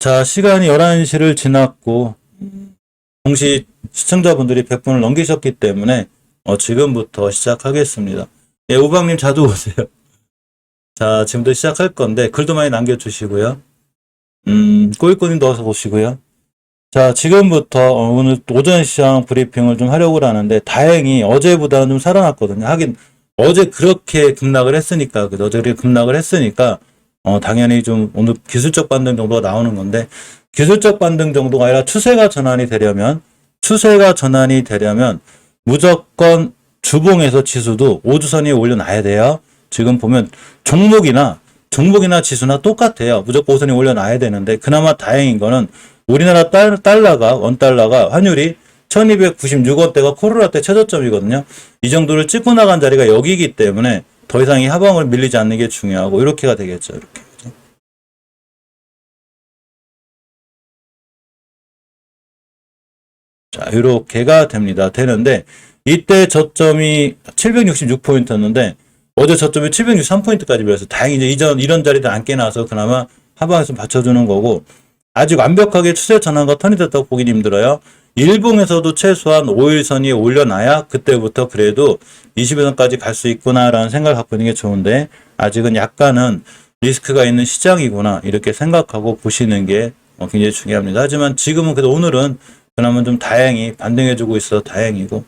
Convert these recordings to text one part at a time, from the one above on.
자, 시간이 11시를 지났고, 동시 시청자분들이 100분을 넘기셨기 때문에, 지금부터 시작하겠습니다. 예, 우방님 자주 오세요. 자, 지금부터 시작할 건데, 글도 많이 남겨주시고요. 꼬이꼬님도 어서 오시고요. 자, 지금부터 오늘 오전 시장 브리핑을 좀 하려고 하는데, 다행히 어제보다는 좀 살아났거든요. 하긴, 어제 그렇게 급락을 했으니까, 어제 그렇게 급락을 했으니까, 당연히 좀 오늘 기술적 반등 정도가 나오는 건데, 기술적 반등 정도가 아니라 추세가 전환이 되려면 무조건 주봉에서 지수도 5주선 위에 올려놔야 돼요. 지금 보면 종목이나 지수나 똑같아요. 무조건 5선 위에 올려놔야 되는데, 그나마 다행인 거는 우리나라 원달러가 환율이 1296원대가 코로나 때 최저점이거든요. 이 정도를 찍고 나간 자리가 여기이기 때문에 더 이상 이 하방을 밀리지 않는 게 중요하고, 이렇게가 되겠죠. 이렇게. 자, 이렇게가 되는데, 이때 저점이 766포인트였는데, 어제 저점이 763포인트까지 밀려서 다행히 이제 이런 자리들 안 깨놔서 그나마 하방에서 받쳐주는 거고, 아직 완벽하게 추세 전환과 턴이 됐다고 보긴 힘들어요. 일봉에서도 최소한 5일선 위에 올려놔야 그때부터 그래도 20일선까지 갈 수 있구나라는 생각을 갖고 있는 게 좋은데, 아직은 약간은 리스크가 있는 시장이구나 이렇게 생각하고 보시는 게 굉장히 중요합니다. 하지만 지금은 그래도 오늘은 그나마 좀 다행히 반등해주고 있어서 다행이고,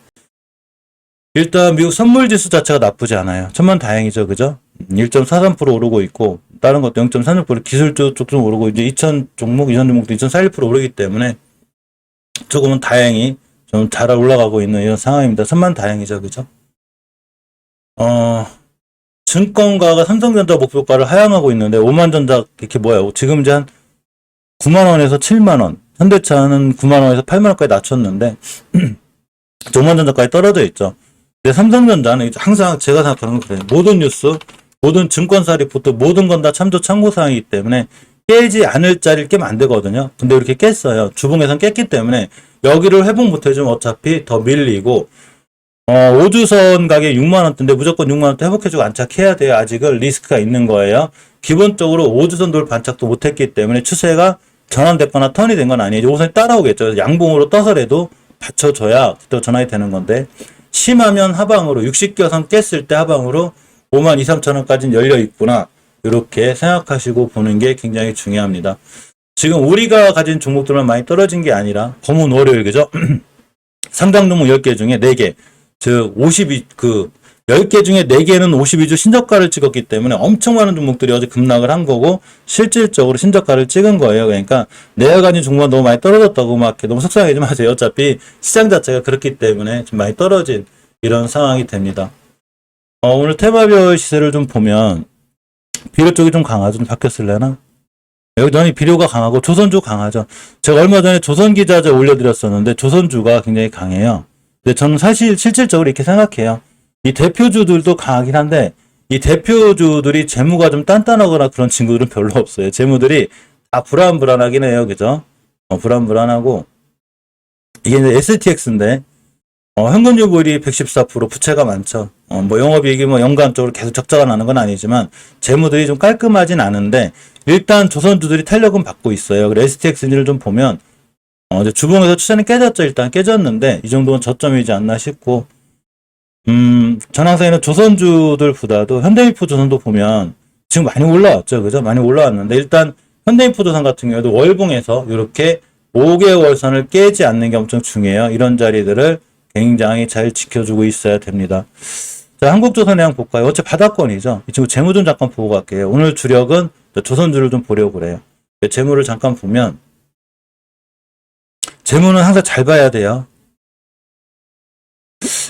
일단 미국 선물지수 자체가 나쁘지 않아요. 천만 다행이죠, 그죠? 1.43% 오르고 있고, 다른 것도 0.36% 기술주 쪽 좀 오르고, 이제 2000 종목도 2.41% 오르기 때문에 조금은 다행히 좀 잘 올라가고 있는 이런 상황입니다. 천만 다행이죠, 그죠? 증권가가 삼성전자 목표가를 하향하고 있는데, 5만전자 이렇게 뭐야? 지금 이제 한 9만원에서 7만원, 현대차는 9만원에서 8만원까지 낮췄는데, 5만전자까지 떨어져 있죠. 근데 삼성전자는 항상 제가 생각하는 건 그래요. 모든 뉴스, 모든 증권사 리포트, 모든 건 다 참고사항이기 때문에 깨지 않을 자리를 깨면 안 되거든요. 근데 이렇게 깼어요. 주봉에선 깼기 때문에 여기를 회복 못해주면 어차피 더 밀리고, 5주선 가격 6만원대인데 무조건 6만원대 회복해주고 안착해야 돼요. 아직은 리스크가 있는 거예요. 기본적으로 5주선 돌 반착도 못했기 때문에 추세가 전환됐거나 턴이 된 건 아니에요. 5선이 따라오겠죠. 양봉으로 떠서라도 받쳐줘야 또 전환이 되는 건데, 심하면 하방으로 60개선 깼을 때 하방으로 5만 2, 3천원까지는 열려 있구나 이렇게 생각하시고 보는 게 굉장히 중요합니다. 지금 우리가 가진 종목들만 많이 떨어진 게 아니라 검은 월요일, 그죠? 상장 종목 10개 중에 4개, 즉 10개 중에 4개는 52주 신저가를 찍었기 때문에 엄청 많은 종목들이 어제 급락을 한 거고, 실질적으로 신저가를 찍은 거예요. 그러니까 내가 가진 종목만 너무 많이 떨어졌다고 막 너무 속상하지 마세요. 어차피 시장 자체가 그렇기 때문에 좀 많이 떨어진 이런 상황이 됩니다. 오늘 테마별 시세를 좀 보면 비료 쪽이 좀 강하죠. 좀 바뀌었을래나? 여기 비료가 강하고 조선주 강하죠. 제가 얼마 전에 조선기자재 올려드렸었는데 조선주가 굉장히 강해요. 근데 저는 사실 실질적으로 이렇게 생각해요. 이 대표주들도 강하긴 한데, 이 대표주들이 재무가 좀 단단하거나 그런 친구들은 별로 없어요. 재무들이 다 불안하긴 해요. 그죠? 불안하고, 이게 이제 STX인데, 현금유보율이 114%, 부채가 많죠. 영업이익이 연간적으로 계속 적자가 나는 건 아니지만, 재무들이 좀 깔끔하진 않은데, 일단 조선주들이 탄력은 받고 있어요. 그래서 STX를 좀 보면, 이제 주봉에서 추세는 깨졌죠. 일단 깨졌는데, 이 정도는 저점이지 않나 싶고, 전항상에는 조선주들보다도 현대인프조선도 보면 지금 많이 올라왔죠. 그죠? 많이 올라왔는데, 일단 현대인프조선 같은 경우에도 월봉에서 이렇게 5개월 선을 깨지 않는 게 엄청 중요해요. 이런 자리들을 굉장히 잘 지켜주고 있어야 됩니다. 자, 한국조선해양 볼까요? 어째 바닥권이죠. 이 친구 재무 좀 잠깐 보고 갈게요. 오늘 주력은 조선주를 좀 보려고 그래요. 재무를 잠깐 보면, 재무는 항상 잘 봐야 돼요.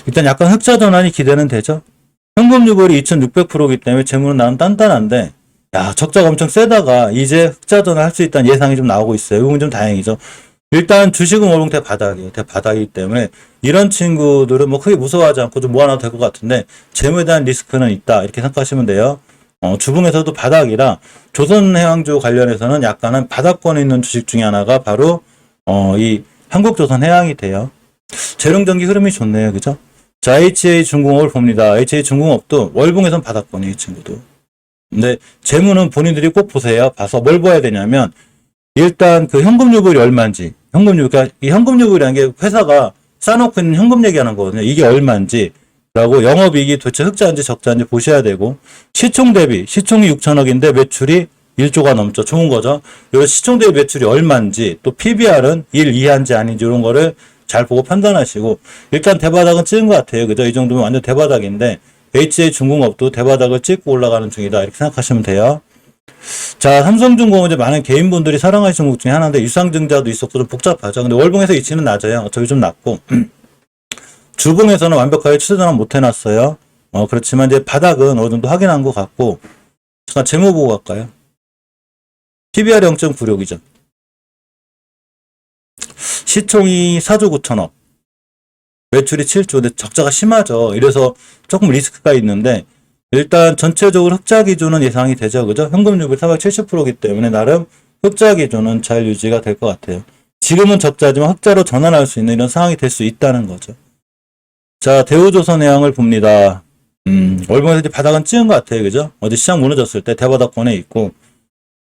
일단 약간 흑자 전환이 기대는 되죠. 현금유보율이 2600%이기 때문에 재무는 나는 단단한데, 야, 적자가 엄청 세다가 이제 흑자 전환 할 수 있다는 예상이 좀 나오고 있어요. 이건 좀 다행이죠. 일단 주식은 월봉 대바닥이기 때문에 이런 친구들은 크게 무서워하지 않고 좀 모아놔도 될 것 같은데, 재무에 대한 리스크는 있다 이렇게 생각하시면 돼요. 주봉에서도 바닥이라 조선해양주 관련해서는 약간은 바닥권에 있는 주식 중에 하나가 바로 이 한국조선해양이 돼요. 재룡전기 흐름이 좋네요. 그죠? 자, HA중공업을 봅니다. HA중공업도 월봉에선 바닥권이에요, 이 친구도. 근데 재무는 본인들이 꼭 보세요. 봐서 뭘 봐야 되냐면, 일단 그 현금 유불이 얼마인지, 그러니까 이 현금 유불이라는 게 회사가 쌓아놓고 있는 현금 얘기하는 거거든요. 이게 얼마인지, 라고 영업이익이 도대체 흑자인지 적자인지 보셔야 되고, 시총 대비, 시총이 6천억인데 매출이 1조가 넘죠. 좋은 거죠. 요 시총 대비 매출이 얼마인지, 또 PBR은 1 이하인지 아닌지 이런 거를 잘 보고 판단하시고, 일단 대바닥은 찍은 것 같아요. 그죠? 이 정도면 완전 대바닥인데, HJ중공업도 대바닥을 찍고 올라가는 중이다. 이렇게 생각하시면 돼요. 자, 삼성중공업 이제 많은 개인분들이 사랑하시는 종목 중에 하나인데, 유상증자도 있었고 좀 복잡하죠. 근데 월봉에서 위치는 낮아요. 어차피 좀 낮고. 주봉에서는 완벽하게 추세 전환 못 해놨어요. 그렇지만 이제 바닥은 어느 정도 확인한 것 같고, 잠깐 재무 보고 갈까요? PBR 0.96이죠. 시총이 4조 9천억. 매출이 7조. 근데 적자가 심하죠. 이래서 조금 리스크가 있는데, 일단 전체적으로 흑자 기조는 예상이 되죠. 그죠? 현금유불 470%이기 때문에 나름 흑자 기조는 잘 유지가 될 것 같아요. 지금은 적자지만 흑자로 전환할 수 있는 이런 상황이 될 수 있다는 거죠. 자, 대우조선해양을 봅니다. 월봉에서 이제 바닥은 찍은 것 같아요. 그죠? 어제 시장 무너졌을 때 대바닥권에 있고.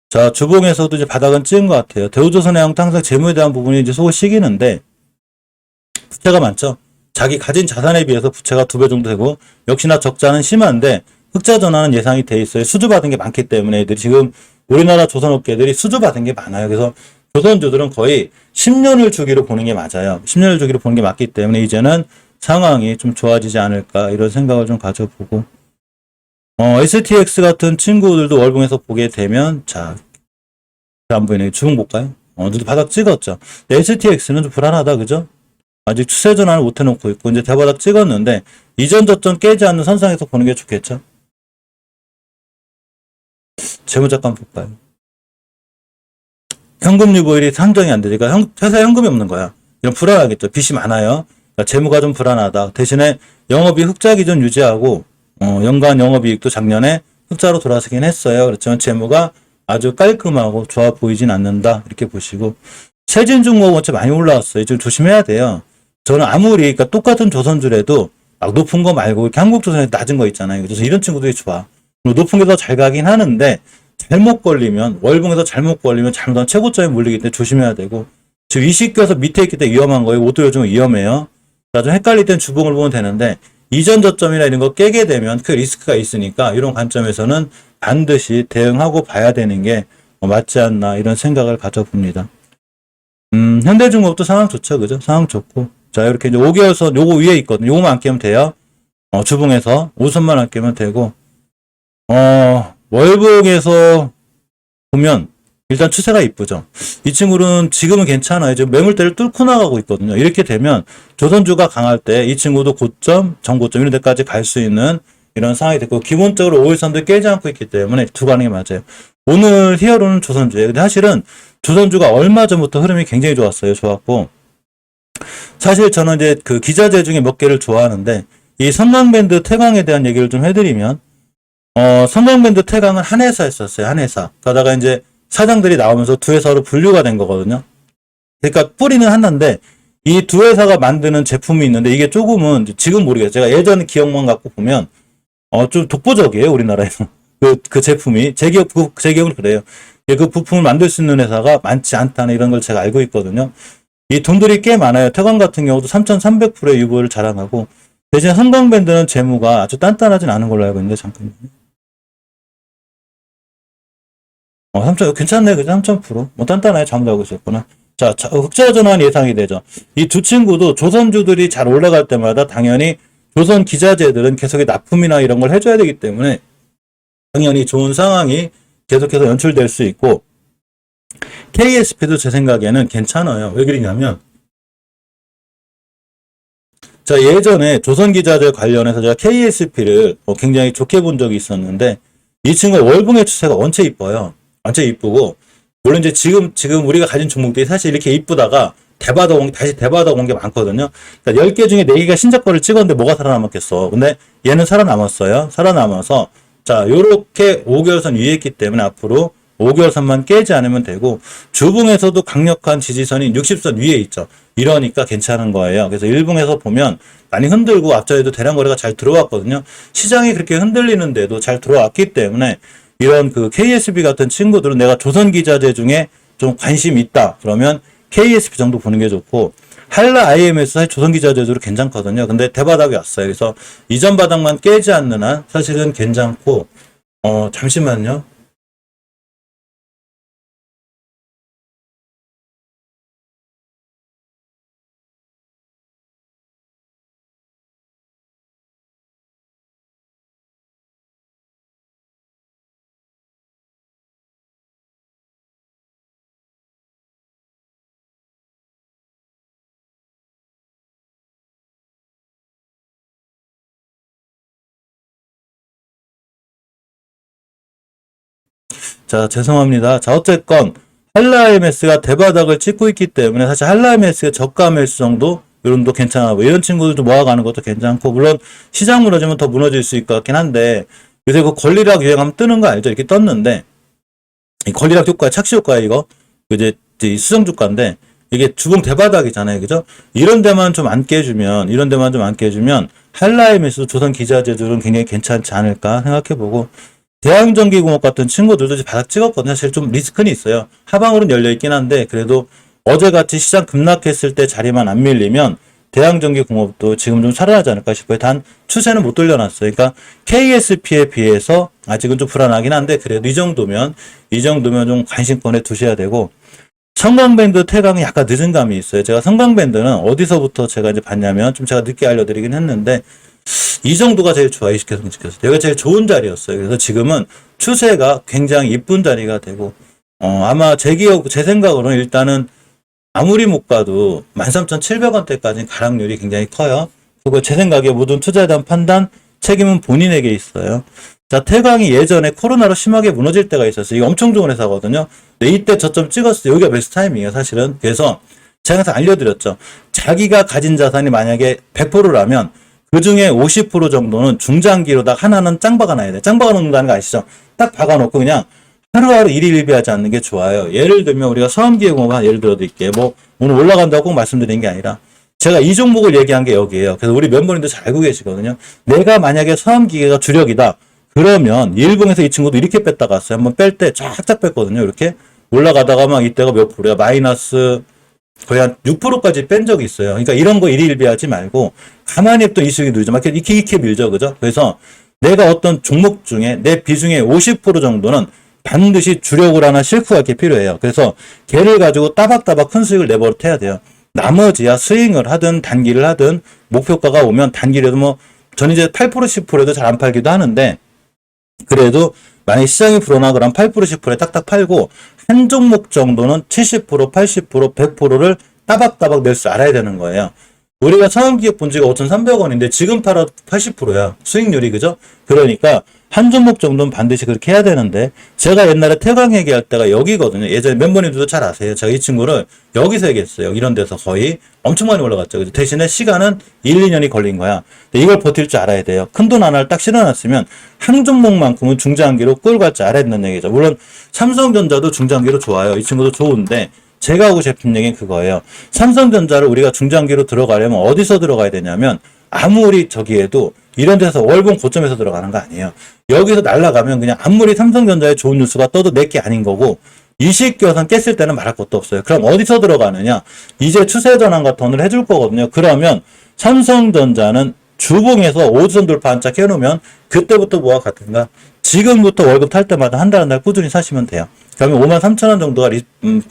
자, 주봉에서도 이제 바닥은 찍은 것 같아요. 대우조선해양도 항상 재무에 대한 부분이 이제 속을 시기는데, 부채가 많죠? 자기 가진 자산에 비해서 부채가 2배 정도 되고, 역시나 적자는 심한데, 흑자 전환은 예상이 돼 있어요. 수주받은 게 많기 때문에 애들이 지금 우리나라 조선업계들이 수주받은 게 많아요. 그래서 조선주들은 거의 10년을 주기로 보는 게 맞아요. 10년을 주기로 보는 게 맞기 때문에 이제는 상황이 좀 좋아지지 않을까 이런 생각을 좀 가져보고 STX 같은 친구들도 월봉에서 보게 되면 자, 안 보이네. 주봉 볼까요? 눈도 바닥 찍었죠. STX는 좀 불안하다. 그죠? 아직 추세 전환을 못 해놓고 있고 이제 대바닥 찍었는데 이전 저점 깨지 않는 선상에서 보는 게 좋겠죠. 재무 잠깐 볼까요? 현금 유보율이 상정이 안 되니까 회사에 현금이 없는 거야. 이런 불안하겠죠. 빚이 많아요. 그러니까 재무가 좀 불안하다. 대신에 영업이 흑자 기준 유지하고 연간 영업이익도 작년에 흑자로 돌아서긴 했어요. 그렇지만 재무가 아주 깔끔하고 좋아 보이진 않는다. 이렇게 보시고 세진중공업 어째 많이 올라왔어요. 좀 조심해야 돼요. 저는 아무리 그러니까 똑같은 조선주래도 막 높은 거 말고 이렇게 한국조선에 낮은 거 있잖아요. 그래서 이런 친구들이 좋아. 높은 게 더 잘 가긴 하는데 잘못 걸리면 월봉에서 잘못 걸리면 잘못하면 최고점에 몰리기 때문에 조심해야 되고 지금 이식겨서 밑에 있기 때문에 위험한 거예요. 옷도 요즘 위험해요. 좀 헷갈릴 땐 주봉을 보면 되는데 이전 저점이나 이런 거 깨게 되면 그 리스크가 있으니까 이런 관점에서는 반드시 대응하고 봐야 되는 게 맞지 않나 이런 생각을 가져봅니다. 현대중공업도 상황 좋죠. 그죠? 상황 좋고. 자, 이렇게 이제 5개월선 요거 위에 있거든요. 요거만 안 깨면 돼요. 주봉에서 5선만 안 깨면 되고, 월봉에서 보면 일단 추세가 이쁘죠. 이 친구는 지금은 괜찮아요. 지금 매물대를 뚫고 나가고 있거든요. 이렇게 되면 조선주가 강할 때 이 친구도 고점, 정고점 이런 데까지 갈 수 있는 이런 상황이 됐고, 기본적으로 5일선도 깨지 않고 있기 때문에 두 가능이 맞아요. 오늘 히어로는 조선주예요. 근데 사실은 조선주가 얼마 전부터 흐름이 굉장히 좋았어요. 좋았고, 사실 저는 이제 그 기자재 중에 몇 개를 좋아하는데, 이 섬광밴드 태광에 대한 얘기를 좀 해드리면, 섬광밴드 태광은 한 회사였었어요. 한 회사. 그러다가 이제 사장들이 나오면서 두 회사로 분류가 된 거거든요. 그러니까 뿌리는 하나인데, 이 두 회사가 만드는 제품이 있는데, 이게 조금은, 지금 모르겠어요. 제가 예전 기억만 갖고 보면, 좀 독보적이에요. 우리나라에서. 그 제품이. 제 기억은 그래요. 그 부품을 만들 수 있는 회사가 많지 않다는 이런 걸 제가 알고 있거든요. 이 돈들이 꽤 많아요. 태광 같은 경우도 3,300%의 유보를 자랑하고, 대신 섬광밴드는 재무가 아주 단단하진 않은 걸로 알고 있는데, 잠깐만요. 괜찮네. 그죠? 3,000%. 단단하게 잘못 알고 있었구나. 자, 흑자 전환 예상이 되죠. 이 두 친구도 조선주들이 잘 올라갈 때마다 당연히 조선 기자재들은 계속의 납품이나 이런 걸 해줘야 되기 때문에 당연히 좋은 상황이 계속해서 연출될 수 있고, KSP도 제 생각에는 괜찮아요. 왜 그러냐면, 자, 예전에 조선기자재 관련해서 제가 KSP를 굉장히 좋게 본 적이 있었는데, 이 친구의 월봉의 추세가 원체 이뻐요. 원체 이쁘고, 물론 이제 지금 우리가 가진 종목들이 사실 이렇게 이쁘다가 다시 대바닥 온 게 많거든요. 그러니까 10개 중에 4개가 신작거를 찍었는데 뭐가 살아남았겠어. 근데 얘는 살아남았어요. 살아남아서, 자, 요렇게 5개월선 위에 있기 때문에 앞으로 5개월선만 깨지 않으면 되고, 주봉에서도 강력한 지지선이 60선 위에 있죠. 이러니까 괜찮은 거예요. 그래서 일봉에서 보면 많이 흔들고 앞자리도 대량 거래가 잘 들어왔거든요. 시장이 그렇게 흔들리는데도 잘 들어왔기 때문에 이런 그 KSB 같은 친구들은 내가 조선 기자재 중에 좀 관심 있다. 그러면 KSP 정도 보는 게 좋고, 한라 IMS 사실 조선기자재주로 괜찮거든요. 근데 대바닥이 왔어요. 그래서 이전 바닥만 깨지 않는 한 사실은 괜찮고, 잠시만요. 자, 죄송합니다. 자, 어쨌건 한라 IMS가 대바닥을 찍고 있기 때문에 사실 한라 IMS의 저가 매수 정도 이런도 괜찮아. 뭐 이런 친구들도 모아가는 것도 괜찮고, 물론 시장 무너지면 더 무너질 수 있을 것 같긴 한데, 요새 그 권리락 유행하면 뜨는 거 알죠? 이렇게 떴는데 이 권리락 효과, 착시 효과 이거 이제 수정 주가인데 이게 주봉 대바닥이잖아요, 그죠? 이런 데만 좀 안 깨주면, 한라 IMS 조선 기자재들은 굉장히 괜찮지 않을까 생각해보고. 대한전기공업 같은 친구들도 이제 바닥 찍었거든요. 사실 좀 리스크는 있어요. 하방으로는 열려있긴 한데, 그래도 어제같이 시장 급락했을 때 자리만 안 밀리면, 대한전기공업도 지금 좀 살아나지 않을까 싶어요. 단, 추세는 못 돌려놨어요. 그러니까, KSP에 비해서 아직은 좀 불안하긴 한데, 그래도 이 정도면 좀 관심권에 두셔야 되고, 성강밴드 태강이 약간 늦은 감이 있어요. 제가 성강밴드는 어디서부터 제가 이제 봤냐면, 좀 제가 늦게 알려드리긴 했는데, 이 정도가 제일 좋아요. 계속 지켰어요. 여기가 제일 좋은 자리였어요. 그래서 지금은 추세가 굉장히 이쁜 자리가 되고, 아마 제 생각으로는 일단은 아무리 못 가도 13,700원대까지 가락률이 굉장히 커요. 그리고 제 생각에 모든 투자에 대한 판단, 책임은 본인에게 있어요. 자, 태광이 예전에 코로나로 심하게 무너질 때가 있었어요. 이거 엄청 좋은 회사거든요. 근데 이때 저점 찍었어요. 여기가 베스트 타임이에요, 사실은. 그래서 제가 항상 알려드렸죠. 자기가 가진 자산이 만약에 100%라면 그 중에 50% 정도는 중장기로다 하나는 짱 박아놔야 돼. 짱 박아놓는다는 거 아시죠? 딱 박아놓고 그냥 하루하루 일일비하지 않는 게 좋아요. 예를 들면 우리가 서암기계공업 예를 들어 드릴게요. 뭐 오늘 올라간다고 꼭 말씀드린 게 아니라 제가 이 종목을 얘기한 게 여기에요. 그래서 우리 멤버님도 잘 알고 계시거든요. 내가 만약에 서암기계가 주력이다. 그러면 일봉에서 이 친구도 이렇게 뺐다가 갔어요. 한번 뺄 때 쫙쫙 뺐거든요. 이렇게 올라가다가 막 이때가 몇 프로야? 마이너스 거의 한 6%까지 뺀 적이 있어요. 그러니까 이런 거 일일비하지 말고 가만히 있던 이익이 누리죠. 막 이렇게 밀죠. 그죠? 그래서 내가 어떤 종목 중에 내 비중의 50% 정도는 반드시 주력을 하나 실크가 이렇게 필요해요. 그래서 걔를 가지고 따박따박 큰 수익을 내버려야 돼요. 나머지야 스윙을 하든 단기를 하든 목표가가 오면 단기라도 뭐 저는 이제 8% 10%도 잘 안 팔기도 하는데 그래도 만약에 시장이 불어나 그럼 8% 10%에 딱딱 팔고 한 종목 정도는 70% 80% 100%를 따박따박 낼 줄 알아야 되는 거예요. 우리가 상한기업 본지가 5,300원인데 지금 팔아도 80%야. 수익률이, 그죠? 그러니까 한 종목 정도는 반드시 그렇게 해야 되는데 제가 옛날에 태광 얘기할 때가 여기거든요. 예전에 멤버님들도 잘 아세요. 제가 이 친구를 여기서 얘기했어요. 이런 데서 거의 엄청 많이 올라갔죠. 그죠? 대신에 시간은 1, 2년이 걸린 거야. 근데 이걸 버틸 줄 알아야 돼요. 큰돈 하나를 딱 실어놨으면 한 종목만큼은 중장기로 끌고 갈 줄 알아야 된다는 얘기죠. 물론 삼성전자도 중장기로 좋아요. 이 친구도 좋은데 제가 하고 싶은 얘기는 그거예요. 삼성전자를 우리가 중장기로 들어가려면 어디서 들어가야 되냐면 아무리 저기에도 이런 데서 월봉 고점에서 들어가는 거 아니에요. 여기서 날아가면 그냥 아무리 삼성전자에 좋은 뉴스가 떠도 내게 아닌 거고 이식교선 깼을 때는 말할 것도 없어요. 그럼 어디서 들어가느냐? 이제 추세 전환과 턴을 해줄 거거든요. 그러면 삼성전자는 주봉에서 5선 돌파 한자 껴놓으면 그때부터 뭐와 같은가? 지금부터 월급 탈 때마다 한 달 한 달 꾸준히 사시면 돼요. 그러면 53,000원 정도가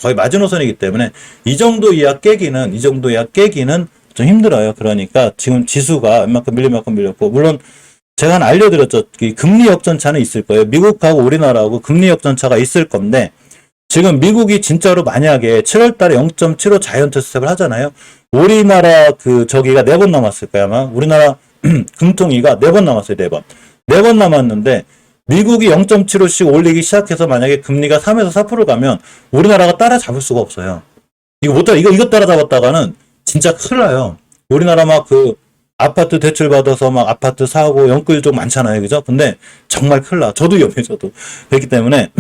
거의 마지노선이기 때문에 이 정도 이하 깨기는 좀 힘들어요. 그러니까 지금 지수가 웬만큼 밀렸고 물론 제가 하나 알려드렸죠. 금리 역전차는 있을 거예요. 미국하고 우리나라하고 금리 역전차가 있을 건데 지금 미국이 진짜로 만약에 7월 달에 0.75 자이언트 스텝을 하잖아요. 우리나라 저기가 4번 남았을 거야, 아마. 우리나라 금통위가 4번 남았어요, 4번. 4번 남았는데 미국이 0.75씩 올리기 시작해서 만약에 금리가 3에서 4% 가면 우리나라가 따라잡을 수가 없어요. 이거 따라잡았다가는 진짜 큰일 나요. 우리나라 막 아파트 대출 받아서 막 아파트 사고 연끌 좀 많잖아요. 그죠? 근데 정말 큰일 나. 저도 옆에 저도. 그렇기 때문에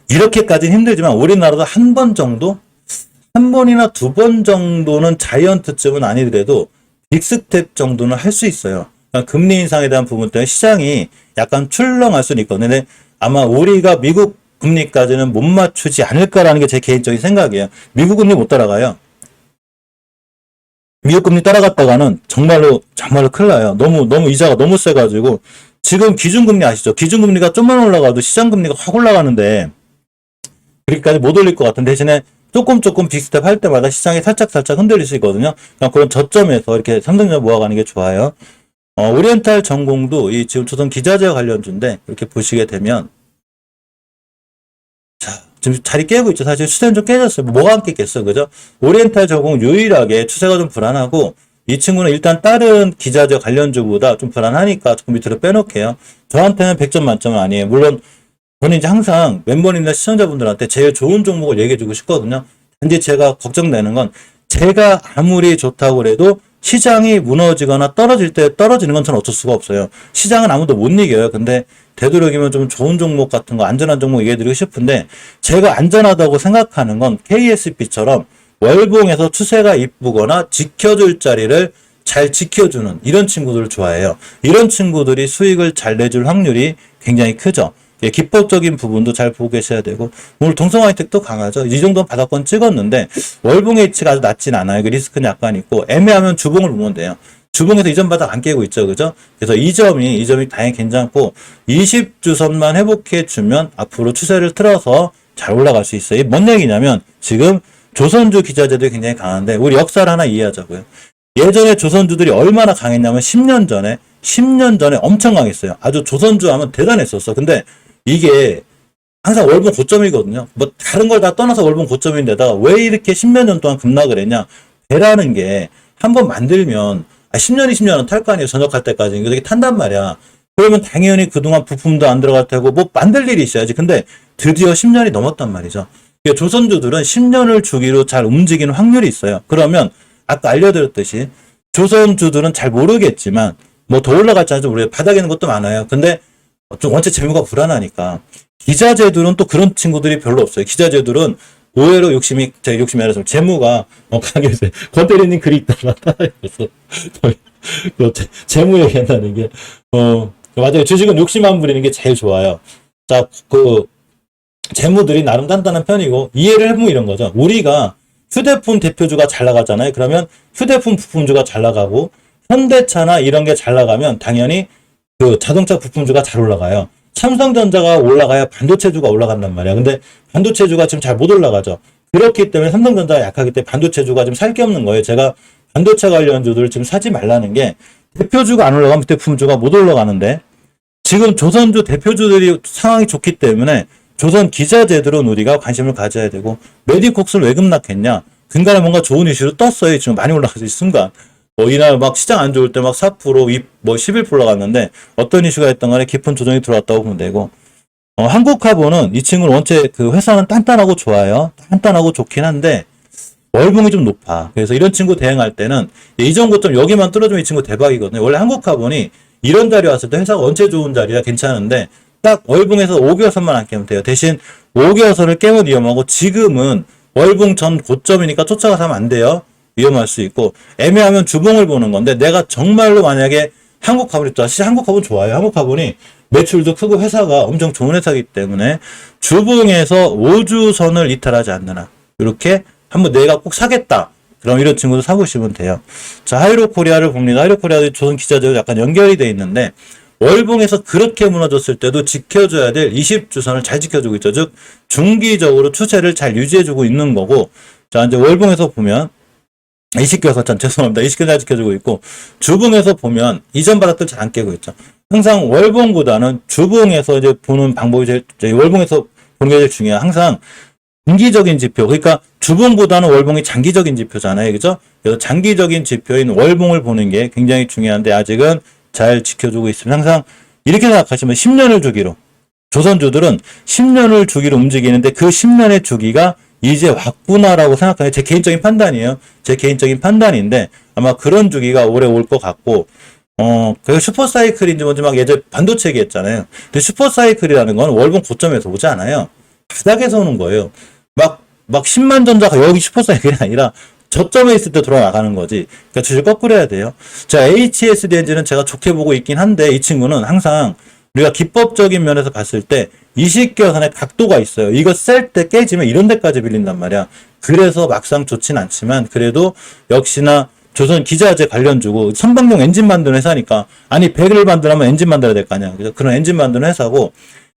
이렇게까지는 힘들지만 우리나라도 한 번이나 2번 정도는 자이언트쯤은 아니더라도 빅스텝 정도는 할 수 있어요. 그러니까 금리 인상에 대한 부분 때문에 시장이 약간 출렁할 수는 있거든요. 근데 아마 우리가 미국 금리까지는 못 맞추지 않을까라는 게 제 개인적인 생각이에요. 미국 금리 못 따라가요. 미국 금리 따라갔다가는 정말로 큰일 나요. 너무 이자가 너무 세가지고 지금 기준금리 아시죠? 기준금리가 좀만 올라가도 시장금리가 확 올라가는데 그렇게까지 못 올릴 것 같은 대신에 조금 빅스텝 할 때마다 시장이 살짝 흔들릴 수 있거든요. 그런 저점에서 이렇게 삼성전자 모아가는 게 좋아요. 오리엔탈 전공도 이 지금 조선 기자재 관련주인데 이렇게 보시게 되면 자, 지금 자리 깨고 있죠. 사실 추세는 좀 깨졌어요. 뭐가 안 깼겠어, 그죠? 오리엔탈 전공 유일하게 추세가 좀 불안하고 이 친구는 일단 다른 기자재 관련주보다 좀 불안하니까 조금 밑으로 빼놓게요. 저한테는 100점 만점은 아니에요. 물론 저는 이제 항상 멤버님이나 시청자분들한테 제일 좋은 종목을 얘기해주고 싶거든요. 근데 제가 걱정되는 건 제가 아무리 좋다고 해도 시장이 무너지거나 떨어질 때 떨어지는 건 저는 어쩔 수가 없어요. 시장은 아무도 못 이겨요. 근데 되도록이면 좀 좋은 종목 같은 거, 안전한 종목 얘기해드리고 싶은데 제가 안전하다고 생각하는 건 KSP처럼 월봉에서 추세가 이쁘거나 지켜줄 자리를 잘 지켜주는 이런 친구들을 좋아해요. 이런 친구들이 수익을 잘 내줄 확률이 굉장히 크죠. 예, 기법적인 부분도 잘 보고 계셔야 되고 오늘 동성화이텍도 강하죠. 이 정도는 바닥권 찍었는데 월봉의 위치가 아주 낮진 않아요. 그 리스크는 약간 있고 애매하면 주봉을 보면 돼요. 주봉에서 이전 바닥 안 깨고 있죠. 그죠? 그래서 이 점이 다행히 괜찮고 20주선만 회복해 주면 앞으로 추세를 틀어서 잘 올라갈 수 있어요. 뭔 얘기냐면 지금 조선주 기자재들이 굉장히 강한데 우리 역사를 하나 이해하자고요. 예전에 조선주들이 얼마나 강했냐면 10년 전에 엄청 강했어요. 아주 조선주 하면 대단했었어. 근데 이게 항상 월봉 고점이거든요. 뭐 다른 걸 다 떠나서 월봉 고점인데다가 왜 이렇게 10몇 년 동안 급락을 했냐? 배라는 게 한번 만들면 10년, 20년은 탈 거 아니에요. 전역할 때까지. 이렇게 탄단 말이야. 그러면 당연히 그동안 부품도 안 들어갈 테고 뭐 만들 일이 있어야지. 근데 드디어 10년이 넘었단 말이죠. 조선주들은 10년을 주기로 잘 움직이는 확률이 있어요. 그러면 아까 알려드렸듯이 조선주들은 잘 모르겠지만 뭐 더 올라갈지 않을지 모르겠어요. 바닥에 있는 것도 많아요. 근데 좀 원체 재무가 불안하니까 기자재들은 또 그런 친구들이 별로 없어요. 기자재들은 의외로 제 욕심이 아니라 재무가 강해서 권대리님 글이 있다가 따라했어. 재무 얘기한다는 게 맞아요. 주식은 욕심 안 부리는 게 제일 좋아요. 자, 재무들이 나름 단단한 편이고 이해를 해보면 이런 거죠. 우리가 휴대폰 대표주가 잘 나가잖아요. 그러면 휴대폰 부품주가 잘 나가고 현대차나 이런 게 잘 나가면 당연히 그 자동차 부품주가 잘 올라가요. 삼성전자가 올라가야 반도체주가 올라간단 말이야. 근데 반도체주가 지금 잘 못 올라가죠. 그렇기 때문에 삼성전자가 약하기 때문에 반도체주가 지금 살 게 없는 거예요. 제가 반도체 관련주들을 지금 사지 말라는 게 대표주가 안 올라가면 부품주가 못 올라가는데 지금 조선주 대표주들이 상황이 좋기 때문에 조선 기자재들은 우리가 관심을 가져야 되고 메디콕스를 왜 급락했냐? 근간에 뭔가 좋은 이슈로 떴어요. 지금 많이 올라가서 이 순간. 이날 막 시장 안 좋을 때 막 4%, 11% 올라갔는데 어떤 이슈가 있던 간에 깊은 조정이 들어왔다고 보면 되고 한국화보는 이 친구는 원체 그 회사는 단단하고 좋아요. 단단하고 좋긴 한데 월봉이 좀 높아. 그래서 이런 친구 대응할 때는 이전 고점 여기만 뚫어주면 이 친구 대박이거든요. 원래 한국화보니 이런 자리 왔을 때 회사가 원체 좋은 자리라 괜찮은데 딱 월봉에서 5개월선만 안 깨면 돼요. 대신 5개월선을 깨면 위험하고 지금은 월봉 전 고점이니까 쫓아가서 하면 안 돼요. 위험할 수 있고 애매하면 주봉을 보는 건데 내가 정말로 만약에 한국화본이 또 사실 한국화본 좋아요. 한국화본이 매출도 크고 회사가 엄청 좋은 회사이기 때문에 주봉에서 5주선을 이탈하지 않는 한 이렇게 한번 내가 꼭 사겠다. 그럼 이런 친구도 사보시면 돼요. 자, 하이로코리아를 봅니다. 하이로코리아도 조선 기자재로 약간 연결이 돼 있는데 월봉에서 그렇게 무너졌을 때도 지켜줘야 될 20주선을 잘 지켜주고 있죠. 즉 중기적으로 추세를 잘 유지해주고 있는 거고 자 이제 월봉에서 보면 20개월선 죄송합니다. 20개 잘 지켜주고 있고 주봉에서 보면 이전 바닥들 잘 안 깨고 있죠. 항상 월봉보다는 주봉에서 이제 보는 방법이 제일 월봉에서 보는 게 제일 중요해요. 항상 장기적인 지표 그러니까 주봉보다는 월봉이 장기적인 지표잖아요. 그죠? 그래서 장기적인 지표인 월봉을 보는 게 굉장히 중요한데 아직은 잘 지켜주고 있습니다. 항상 이렇게 생각하시면 10년을 주기로 조선주들은 10년을 주기로 움직이는데 그 10년의 주기가 이제 왔구나라고 생각하는 제 개인적인 판단이에요. 제 개인적인 판단인데 아마 그런 주기가 오래 올 것 같고 그 슈퍼사이클인지 뭔지 막 예전 반도체 얘기했잖아요. 근데 슈퍼사이클이라는 건 월봉 고점에서 오지 않아요. 바닥에서 오는 거예요. 막 10만 전자가 여기 슈퍼사이클이 아니라 저점에 있을 때 돌아나가는 거지. 그러니까 주식 거꾸로 해야 돼요. 자, HSDNG는 제가 좋게 보고 있긴 한데 이 친구는 항상 우리가 기법적인 면에서 봤을 때 이식결선의 각도가 있어요. 이거 셀 때 깨지면 이런 데까지 밀린단 말이야. 그래서 막상 좋진 않지만 그래도 역시나 조선 기자재 관련주고 선박용 엔진 만드는 회사니까 아니 배를 만들려면 엔진 만들어야 될 거 아니야. 그래서 그런 엔진 만드는 회사고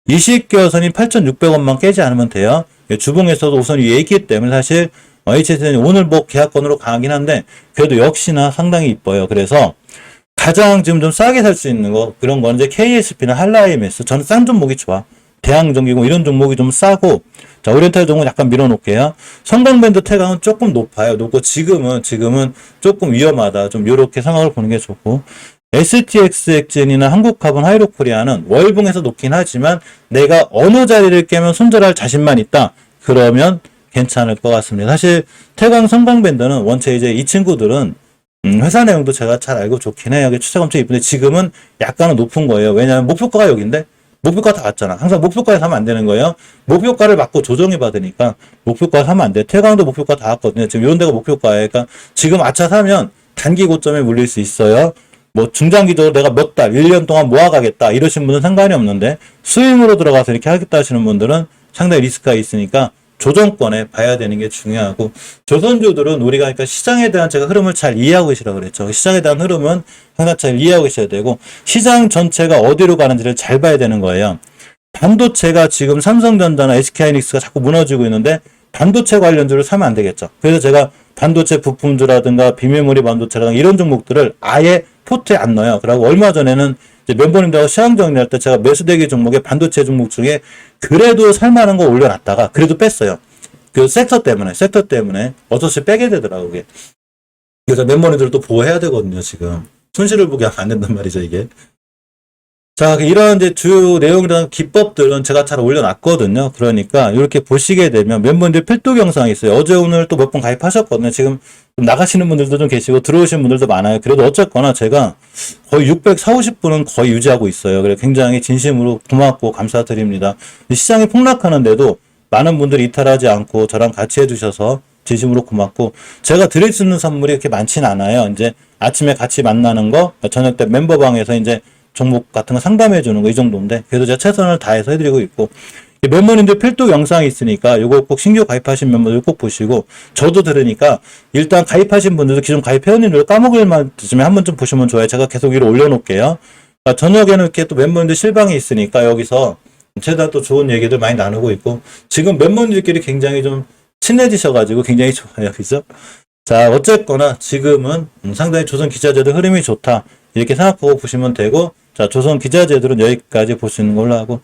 이식결선이 8,600원만 깨지 않으면 돼요. 주봉에서도 우선 이 얘기기 때문에 사실 HSN이 오늘 뭐 계약권으로 강하긴 한데 그래도 역시나 상당히 이뻐요. 그래서 가장 지금 좀 싸게 살 수 있는 거 그런 거는 이제 KSP나 한라IMS 저는 싼 종목이 좋아. 대항전기고 이런 종목이 좀 싸고 자 오리엔탈 종목 약간 밀어놓을게요. 성강밴드 태강은 조금 높아요. 높고 지금은 조금 위험하다. 좀 요렇게 상황을 보는 게 좋고 STX 엑젠이나 한국카본 하이로코리아는 월봉에서 높긴 하지만 내가 어느 자리를 깨면 손절할 자신만 있다. 그러면 괜찮을 것 같습니다. 사실 태강 성강밴드는 원체 이제 이 친구들은 회사 내용도 제가 잘 알고 좋긴 해요. 추세가 엄청 이쁜데 지금은 약간은 높은 거예요. 왜냐하면 목표가가 여기인데 목표가 다 왔잖아. 항상 목표가에 사면 안 되는 거예요. 목표가를 맞고 조정해 받으니까 목표가 사면 안 돼. 태강도 목표가 다 왔거든요. 지금 이런 데가 목표가예요. 그러니까 지금 아차 사면 단기 고점에 물릴 수 있어요. 뭐 중장기적으로 내가 몇 달, 1년 동안 모아가겠다 이러신 분은 상관이 없는데 스윙으로 들어가서 이렇게 하겠다 하시는 분들은 상당히 리스크가 있으니까 조정권에 봐야 되는 게 중요하고 조선주들은 우리가 그러니까 시장에 대한 제가 흐름을 잘 이해하고 계시라고 그랬죠. 시장에 대한 흐름은 항상 잘 이해하고 계셔야 되고 시장 전체가 어디로 가는지를 잘 봐야 되는 거예요. 반도체가 지금 삼성전자나 SK하이닉스가 자꾸 무너지고 있는데 반도체 관련주를 사면 안 되겠죠. 그래서 제가 반도체 부품주라든가 비메모리 반도체라든가 이런 종목들을 아예 포트에 안 넣어요. 그리고 얼마 전에는 이제 멤버님들하고 시황 정리할 때 제가 매수대기 종목의 반도체 종목 중에 그래도 살만한 거 올려놨다가 그래도 뺐어요. 그 섹터 때문에 어쩔 수 없이 빼게 되더라고요. 그게. 그래서 멤버님들도 보호해야 되거든요. 지금 손실을 보게 하면 안 된단 말이죠. 이게. 자, 이런 이제 주요 내용이랑 기법들은 제가 잘 올려놨거든요. 그러니까 이렇게 보시게 되면 멤버들 필독 영상이 있어요. 어제 오늘 또 몇 번 가입하셨거든요. 지금 좀 나가시는 분들도 좀 계시고 들어오신 분들도 많아요. 그래도 어쨌거나 제가 거의 640분은 거의 유지하고 있어요. 그래서 굉장히 진심으로 고맙고 감사드립니다. 시장이 폭락하는데도 많은 분들이 이탈하지 않고 저랑 같이 해주셔서 진심으로 고맙고 제가 드릴 수 있는 선물이 그렇게 많지는 않아요. 이제 아침에 같이 만나는 거, 저녁 때 멤버방에서 이제 종목 같은 거 상담해 주는 거 이 정도인데 그래도 제가 최선을 다해서 해드리고 있고 멤버님들 필독 영상이 있으니까 요거 꼭 신규 가입하신 멤버들 꼭 보시고 저도 들으니까 일단 가입하신 분들도 기존 가입 회원님들 까먹을 만쯤에 한번 좀 보시면 좋아요. 제가 계속 위로 올려놓을게요. 그러니까 저녁에는 이렇게 또 멤버님들 실방이 있으니까 여기서 최대한 또 좋은 얘기들 많이 나누고 있고 지금 멤버님들끼리 굉장히 좀 친해지셔가지고 굉장히 좋아요. 그죠? 자 어쨌거나 지금은 상당히 조선 기자재들 흐름이 좋다 이렇게 생각하고 보시면 되고 자 조선 기자재들은 여기까지 볼 수 있는 걸로 하고